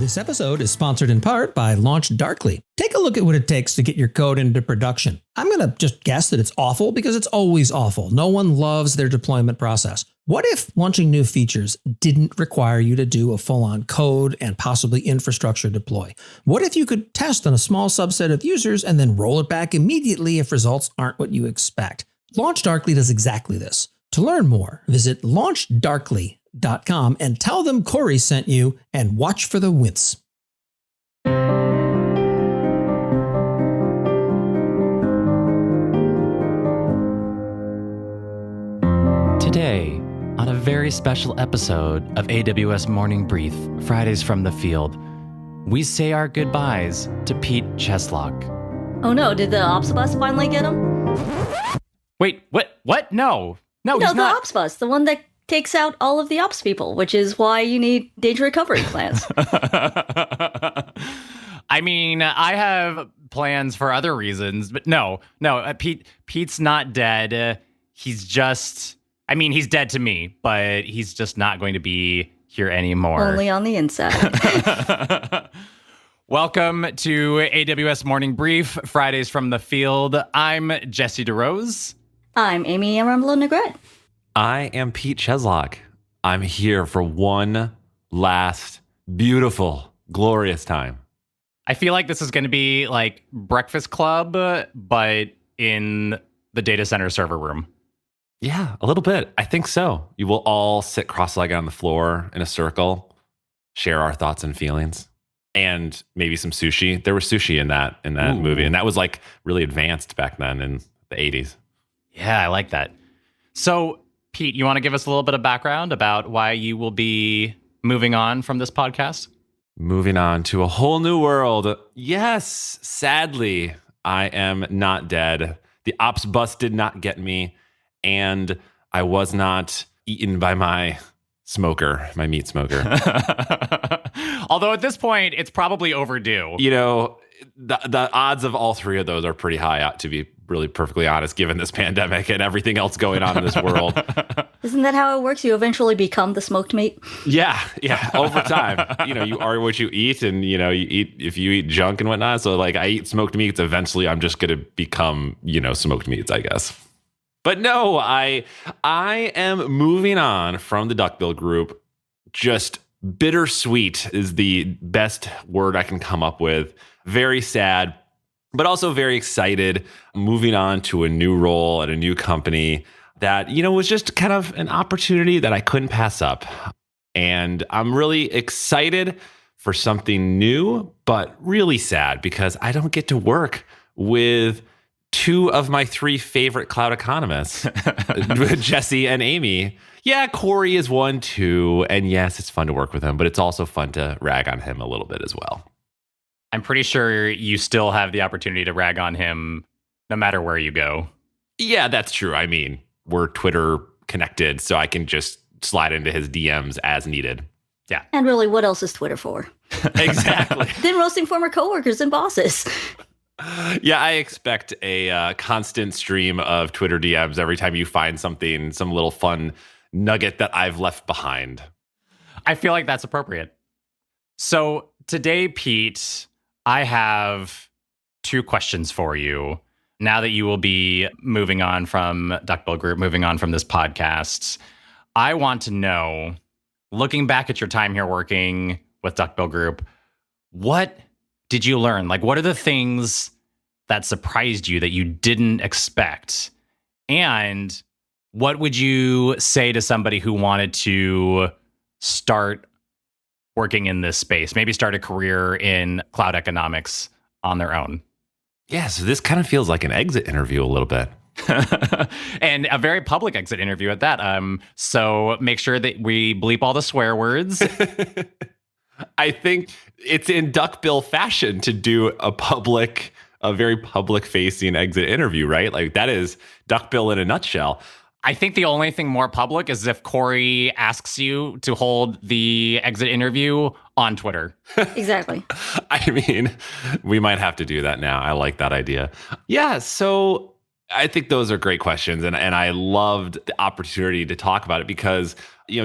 This episode is sponsored in part by LaunchDarkly. Take a look at what it takes to get your code into production. I'm going to just guess that it's awful because it's always awful. No one loves their deployment process. What if launching new features didn't require you to do a full-on code and possibly infrastructure deploy? What if you could test on a small subset of users and then roll it back immediately if results aren't what you expect? LaunchDarkly does exactly this. To learn more, visit launchdarkly.com and tell them Corey sent you and watch for the wince. Today, on a very special episode of AWS Morning Brief, Fridays from the Field, we say our goodbyes to Pete Cheslock. Oh no, did the ops bus finally get him? Wait, what? No, he's the not. ops bus, the one that takes out all of the ops people, which is why you need danger recovery plans. I mean, I have plans for other reasons, but no, Pete's not dead. He's dead to me, but he's just not going to be here anymore. Only on the inside. Welcome to AWS Morning Brief, Fridays from the Field. I'm Jesse DeRose. I'm Amy Arumbulo Negrette. I am Pete Cheslock. I'm here for one last beautiful, glorious time. I feel like this is going to be like Breakfast Club, but in the data center server room. Yeah, a little bit. I think so. You will all sit cross-legged on the floor in a circle, share our thoughts and feelings, and maybe some sushi. There was sushi in that Ooh. Movie, and that was like really advanced back then in the 80s. Yeah, I like that. So, Pete, you want to give us a little bit of background about why you will be moving on from this podcast? Moving on to a whole new world. Yes, sadly, I am not dead. The ops bus did not get me, and I was not eaten by my meat smoker. Although at this point, it's probably overdue. You know, the odds of all three of those are pretty high, to be really perfectly honest, given this pandemic and everything else going on in this world. Isn't that how it works? You eventually become the smoked meat? Yeah. Over time, you are what you eat, and you eat if you eat junk and whatnot. So like I eat smoked meats. Eventually, I'm just gonna become smoked meats, I guess. But no, I am moving on from the Duckbill Group. Just bittersweet is the best word I can come up with. Very sad, but also very excited. Moving on to a new role at a new company that, was just kind of an opportunity that I couldn't pass up. And I'm really excited for something new, but really sad because I don't get to work with two of my three favorite cloud economists, Jesse and Amy. Yeah, Corey is one too. And yes, it's fun to work with him, but it's also fun to rag on him a little bit as well. I'm pretty sure you still have the opportunity to rag on him no matter where you go. Yeah, that's true. I mean, we're Twitter connected, so I can just slide into his DMs as needed. Yeah. And really, what else is Twitter for? Exactly. Then roasting former coworkers and bosses. Yeah, I expect a constant stream of Twitter DMs every time you find something, some little fun nugget that I've left behind. I feel like that's appropriate. So today, Pete, I have two questions for you. Now that you will be moving on from Duckbill Group, moving on from this podcast, I want to know, looking back at your time here working with Duckbill Group, what did you learn? Like, what are the things that surprised you that you didn't expect? And what would you say to somebody who wanted to start working in this space, maybe start a career in cloud economics on their own? Yeah, so this kind of feels like an exit interview a little bit. And a very public exit interview at that. So make sure that we bleep all the swear words. I think it's in Duckbill fashion to do a very public-facing exit interview, right? Like that is Duckbill in a nutshell. I think the only thing more public is if Corey asks you to hold the exit interview on Twitter. Exactly. I mean, we might have to do that now. I like that idea. Yeah, so I think those are great questions. And I loved the opportunity to talk about it because,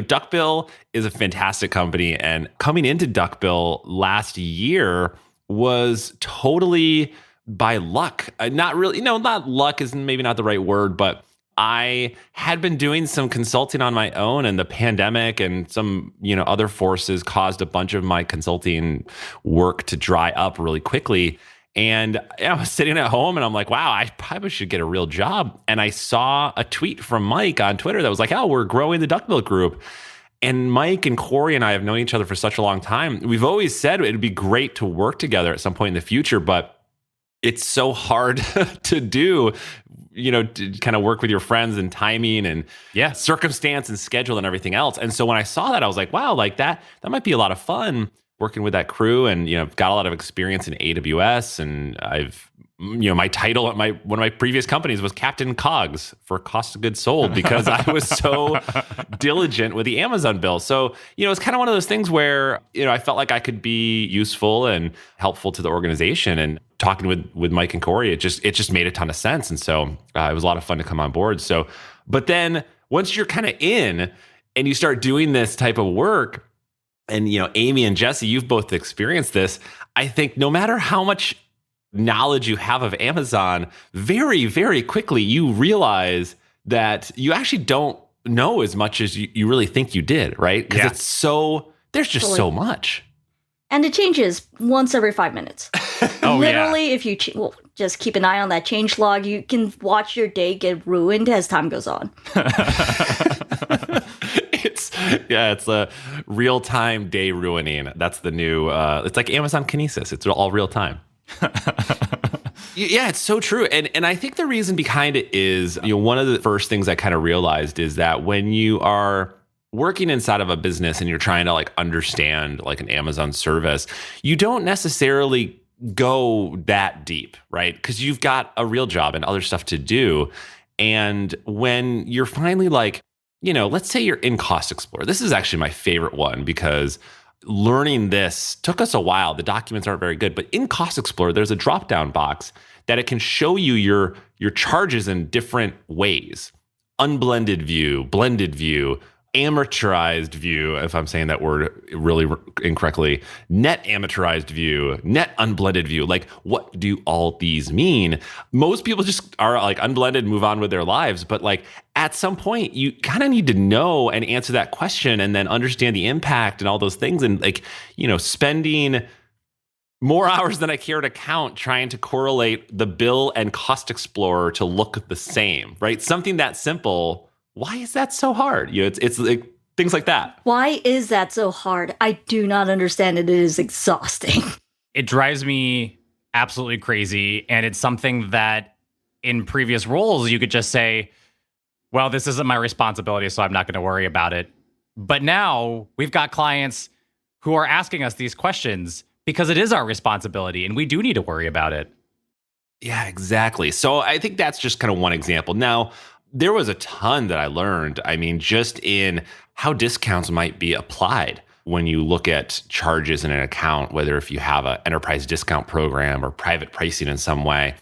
Duckbill is a fantastic company. And coming into Duckbill last year was totally by luck. Not really, not luck is maybe not the right word, but I had been doing some consulting on my own, and the pandemic and some, other forces caused a bunch of my consulting work to dry up really quickly. And I was sitting at home and I'm like, wow, I probably should get a real job. And I saw a tweet from Mike on Twitter that was like, oh, we're growing the Duckbill group. And Mike and Corey and I have known each other for such a long time. We've always said it'd be great to work together at some point in the future, but it's so hard to do, to kind of work with your friends and timing and circumstance and schedule and everything else. And so when I saw that, I was like, wow, like that might be a lot of fun working with that crew. And, I've got a lot of experience in AWS, and I've, my title at one of my previous companies was Captain Cogs for cost of goods sold because I was so diligent with the Amazon bill. So, it's kind of one of those things where, I felt like I could be useful and helpful to the organization. And talking with Mike and Corey, it just made a ton of sense. And so it was a lot of fun to come on board. So, but then once you're kind of in and you start doing this type of work, and, Amy and Jesse, you've both experienced this. I think no matter how much knowledge you have of Amazon, very, very quickly you realize that you actually don't know as much as you really think you did, right? Because there's just so much. And it changes once every 5 minutes. Literally, if you just keep an eye on that change log, you can watch your day get ruined as time goes on. It's a real-time day ruining. That's the new, it's like Amazon Kinesis. It's all real time. Yeah, it's so true. And I think the reason behind it is, one of the first things I kind of realized is that when you are working inside of a business and you're trying to understand an Amazon service, you don't necessarily go that deep, right? Because you've got a real job and other stuff to do. And when you're finally let's say you're in Cost Explorer. This is actually my favorite one because learning this took us a while. The documents aren't very good, but in Cost Explorer, there's a drop-down box that it can show you your charges in different ways. Unblended view, blended view, amortized view, if I'm saying that word really incorrectly, net amortized view, net unblended view. What do all these mean? Most people just are unblended, move on with their lives. But at some point, you kind of need to know and answer that question and then understand the impact and all those things. And spending more hours than I care to count trying to correlate the bill and Cost Explorer to look the same, right? Something that simple. Why is that so hard? It's things like that. Why is that so hard? I do not understand it. It is exhausting. It drives me absolutely crazy. And it's something that in previous roles, you could just say, well, this isn't my responsibility, so I'm not going to worry about it. But now we've got clients who are asking us these questions because it is our responsibility and we do need to worry about it. Yeah, exactly. So I think that's just kind of one example. Now, there was a ton that I learned. I mean, just in how discounts might be applied when you look at charges in an account, whether if you have an enterprise discount program or private pricing in some way.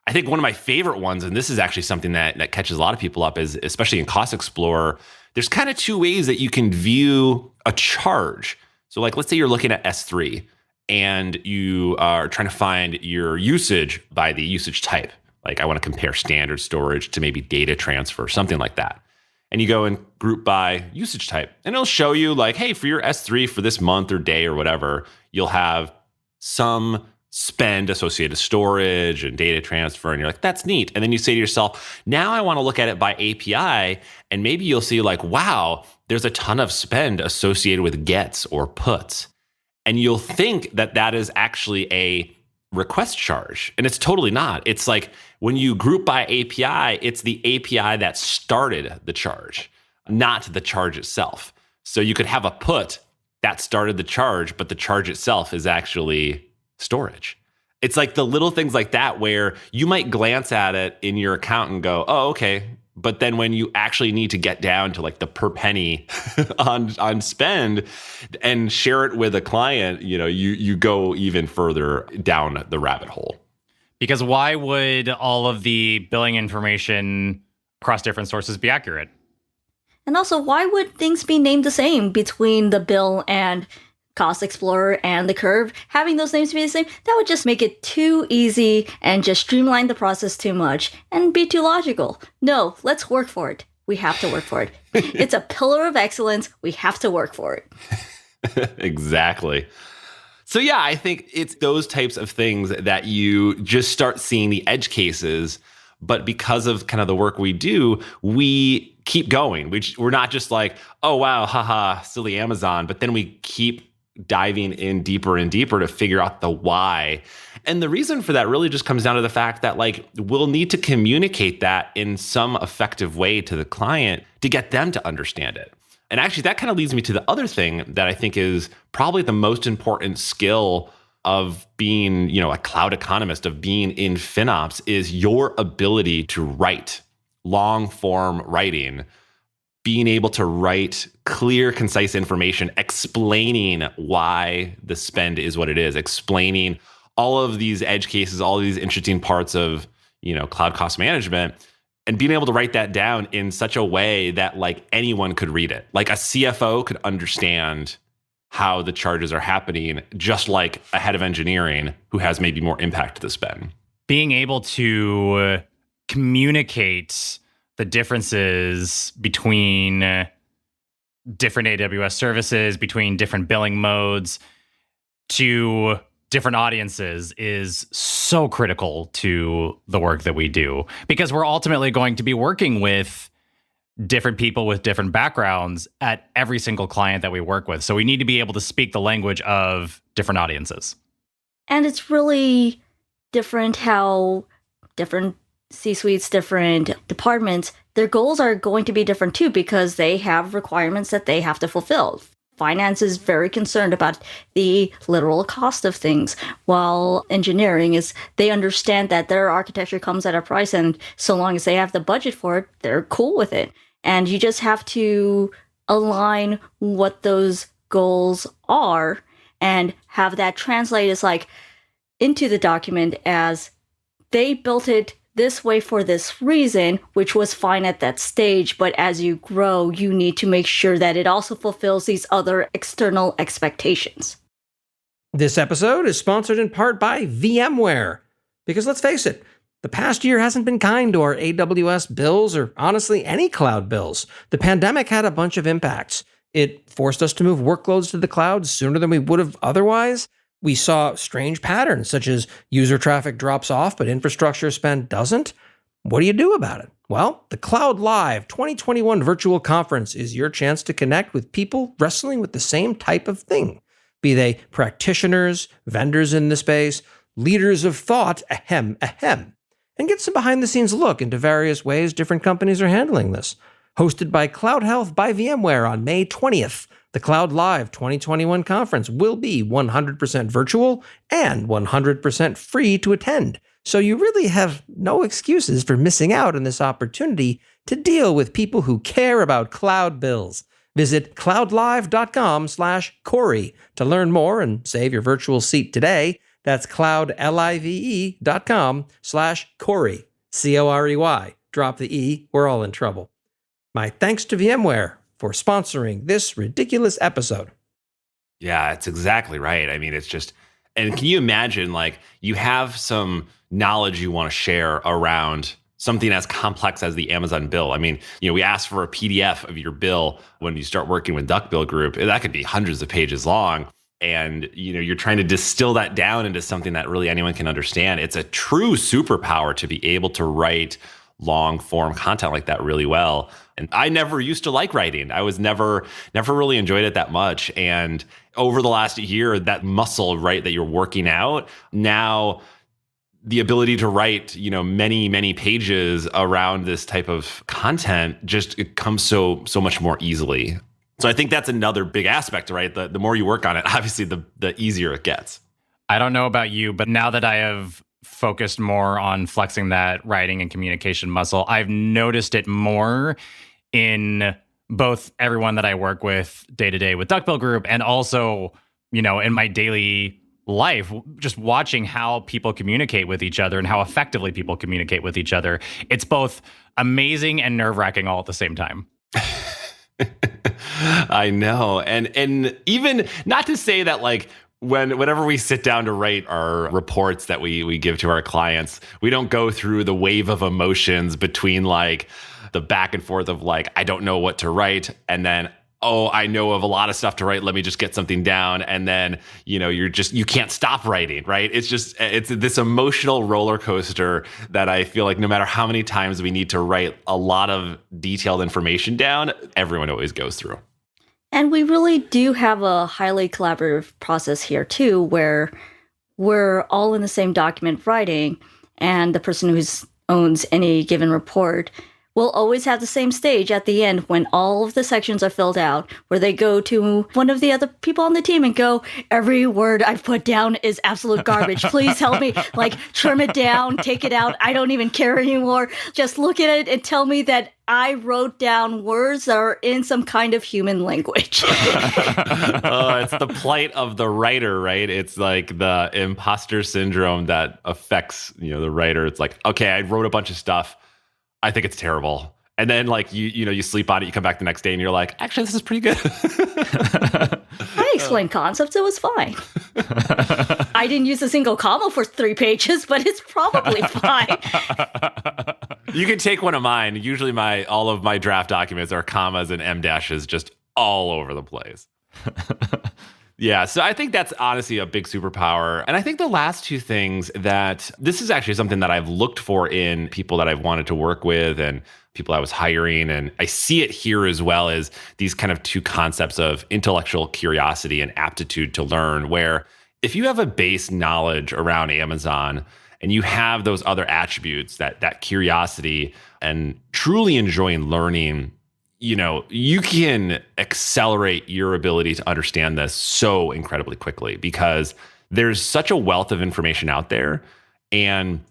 I think one of my favorite ones, and this is actually something that catches a lot of people up, is especially in Cost Explorer, there's kind of two ways that you can view a charge. So let's say you're looking at S3 and you are trying to find your usage by the usage type. I want to compare standard storage to maybe data transfer, something like that. And you go and group by usage type. And it'll show you hey, for your S3 for this month or day or whatever, you'll have some spend associated with storage and data transfer. And you're like, that's neat. And then you say to yourself, now I want to look at it by API. And maybe you'll see wow, there's a ton of spend associated with gets or puts. And you'll think that is actually a request charge. And it's totally not. It's when you group by API, it's the API that started the charge, not the charge itself. So you could have a put that started the charge, but the charge itself is actually storage. It's the little things like that where you might glance at it in your account and go, oh, okay. But then when you actually need to get down to the per penny on spend and share it with a client, you go even further down the rabbit hole. Because why would all of the billing information across different sources be accurate? And also, why would things be named the same between the bill and Cost Explorer and the curve? Having those names be the same, that would just make it too easy and just streamline the process too much and be too logical. No, let's work for it. We have to work for it. It's a pillar of excellence. We have to work for it. Exactly. So yeah, I think it's those types of things that you just start seeing the edge cases. But because of kind of the work we do, we keep going. We're not just like, oh, wow, haha, silly Amazon. But then we keep diving in deeper and deeper to figure out the why. And the reason for that really just comes down to the fact that like we'll need to communicate that in some effective way to the client to get them to understand it. And actually, that kind of leads me to the other thing that I think is probably the most important skill of being, a cloud economist, of being in FinOps, is your ability to write long form writing, being able to write clear, concise information, explaining why the spend is what it is, explaining all of these edge cases, all of these interesting parts of, cloud cost management, and being able to write that down in such a way that like anyone could read it. Like a CFO could understand how the charges are happening, just like a head of engineering who has maybe more impact to the spend. Being able to communicate the differences between different AWS services, between different billing modes to different audiences is so critical to the work that we do, because we're ultimately going to be working with different people with different backgrounds at every single client that we work with. So we need to be able to speak the language of different audiences. And it's really different how different C-suites, different departments, their goals are going to be different too, because they have requirements that they have to fulfill. Finance is very concerned about the literal cost of things, while engineering they understand that their architecture comes at a price, and so long as they have the budget for it, they're cool with it. And you just have to align what those goals are and have that translate into the document as they built it this way for this reason, which was fine at that stage. But as you grow, you need to make sure that it also fulfills these other external expectations. This episode is sponsored in part by VMware. Because let's face it, the past year hasn't been kind to our AWS bills, or honestly any cloud bills. The pandemic had a bunch of impacts. It forced us to move workloads to the cloud sooner than we would have otherwise. We saw strange patterns, such as user traffic drops off, but infrastructure spend doesn't. What do you do about it? Well, the Cloud Live 2021 virtual conference is your chance to connect with people wrestling with the same type of thing. Be they practitioners, vendors in the space, leaders of thought, and get some behind-the-scenes look into various ways different companies are handling this. Hosted by Cloud Health by VMware on May 20th, the Cloud Live 2021 conference will be 100% virtual and 100% free to attend. So you really have no excuses for missing out on this opportunity to deal with people who care about cloud bills. Visit cloudlive.com/Corey to learn more and save your virtual seat today. That's cloudlive.com/Corey, Corey. Drop the E, we're all in trouble. My thanks to VMware for sponsoring this ridiculous episode. Yeah, it's exactly right. I mean, it's just, and can you imagine, you have some knowledge you want to share around something as complex as the Amazon bill. I mean, we ask for a PDF of your bill when you start working with Duckbill Group. That could be hundreds of pages long. And, you're trying to distill that down into something that really anyone can understand. It's a true superpower to be able to write long form content like that really well. And I never used to like writing. I was never really enjoyed it that much. And over the last year, that muscle, right, that you're working out, now the ability to write, many, many pages around this type of content it comes so much more easily. So I think that's another big aspect, right? The more you work on it, obviously the easier it gets. I don't know about you, but now that I have focused more on flexing that writing and communication muscle, I've noticed it more in both everyone that I work with day to day with Duckbill Group, and also, in my daily life, just watching how people communicate with each other and how effectively people communicate with each other. It's both amazing and nerve-wracking all at the same time. I know. And even not to say that like whenever we sit down to write our reports that we give to our clients, we don't go through the wave of emotions between like the back and forth of like, I don't know what to write. And then, oh, I know of a lot of stuff to write. Let me just get something down. And then, you can't stop writing, right? It's this emotional roller coaster that I feel like no matter how many times we need to write a lot of detailed information down, everyone always goes through. And we really do have a highly collaborative process here too, where we're all in the same document writing, and the person who owns any given report will always have the same stage at the end when all of the sections are filled out, where they go to one of the other people on the team and go, every word I've put down is absolute garbage. Please help me, like, trim it down, take it out. I don't even care anymore. Just look at it and tell me that I wrote down words that are in some kind of human language. It's the plight of the writer, right? It's like the imposter syndrome that affects, the writer. It's like, okay, I wrote a bunch of stuff. I think it's terrible. And then like you sleep on it, you come back the next day and you're like, actually, this is pretty good. I explained concepts, it was fine. I didn't use a single comma for 3 pages, but it's probably fine. You can take one of mine. Usually all of my draft documents are commas and em dashes just all over the place. Yeah, so I think that's honestly a big superpower. And I think the last two things this is actually something that I've looked for in people that I've wanted to work with and people I was hiring. And I see it here as well as these kind of two concepts of intellectual curiosity and aptitude to learn, where if you have a base knowledge around Amazon and you have those other attributes, that curiosity and truly enjoying learning, you can accelerate your ability to understand this so incredibly quickly because there's such a wealth of information out there and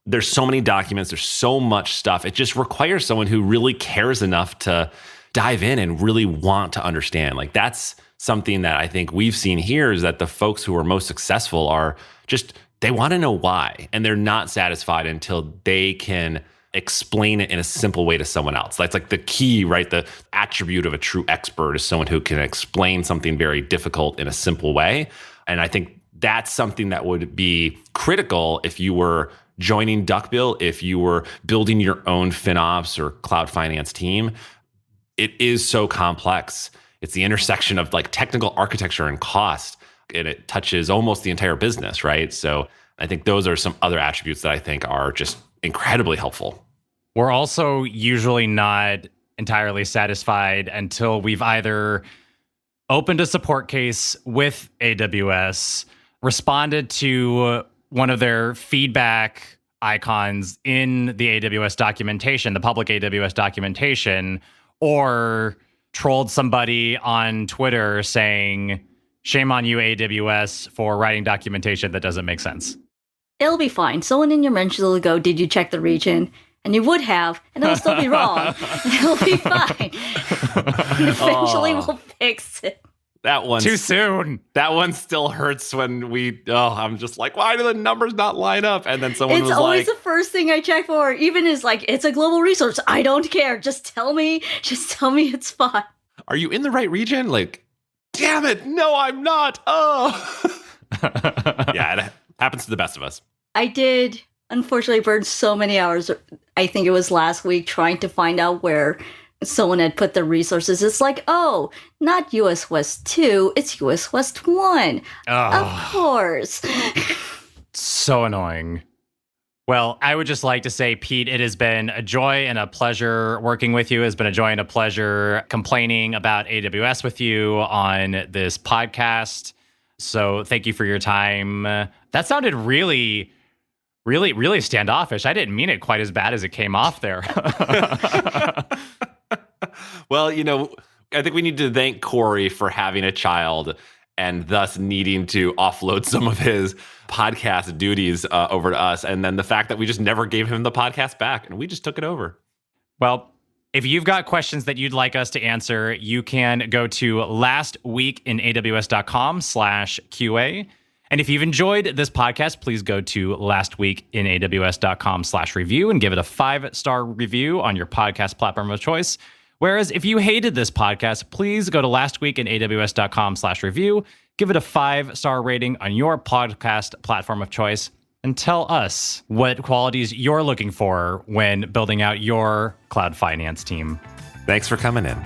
there's so many documents, there's so much stuff. It just requires someone who really cares enough to dive in and really want to understand. Like that's something that I think we've seen here is that the folks who are most successful are just, they want to know why, and they're not satisfied until they can explain it in a simple way to someone else. That's like the key, right? The attribute of a true expert is someone who can explain something very difficult in a simple way. And I think that's something that would be critical if you were joining Duckbill, if you were building your own FinOps or cloud finance team. It is so complex. It's the intersection of like technical architecture and cost, and it touches almost the entire business, right? So I think those are some other attributes that I think are just incredibly helpful. We're also usually not entirely satisfied until we've either opened a support case with AWS, responded to one of their feedback icons in the AWS documentation, the public AWS documentation, or trolled somebody on Twitter saying, shame on you, AWS, for writing documentation that doesn't make sense. It'll be fine. Someone in your mentions will go, did you check the region? And you would have, and it'll still be wrong. It'll be fine. And eventually we'll fix it. That one too soon. That one still hurts when I'm just like, why do the numbers not line up? And then someone was like, it's always the first thing I check for. Even is like, it's a global resource. I don't care. Just tell me it's fine. Are you in the right region? Like, damn it. No, I'm not. Oh. Yeah, it happens to the best of us. I did, unfortunately, burn so many hours, I think it was last week, trying to find out where someone had put the resources. It's like, oh, not US West 2, it's US West 1. Oh, of course. So annoying. Well, I would just like to say, Pete, it has been a joy and a pleasure working with you. It's been a joy and a pleasure complaining about AWS with you on this podcast. So thank you for your time. That sounded really standoffish. I didn't mean it quite as bad as it came off there. Well, I think we need to thank Corey for having a child and thus needing to offload some of his podcast duties over to us. And then the fact that we just never gave him the podcast back and we just took it over. Well, if you've got questions that you'd like us to answer, you can go to lastweekinaws.com/QA. And if you've enjoyed this podcast, please go to lastweekinaws.com/review and give it a 5-star review on your podcast platform of choice. Whereas if you hated this podcast, please go to lastweekinaws.com/review, give it a 5-star rating on your podcast platform of choice, and tell us what qualities you're looking for when building out your cloud finance team. Thanks for coming in.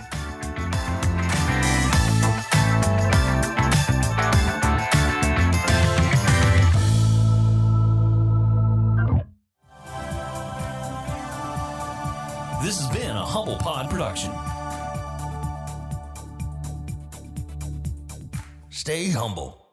This has been a Humble Pod production. Stay humble.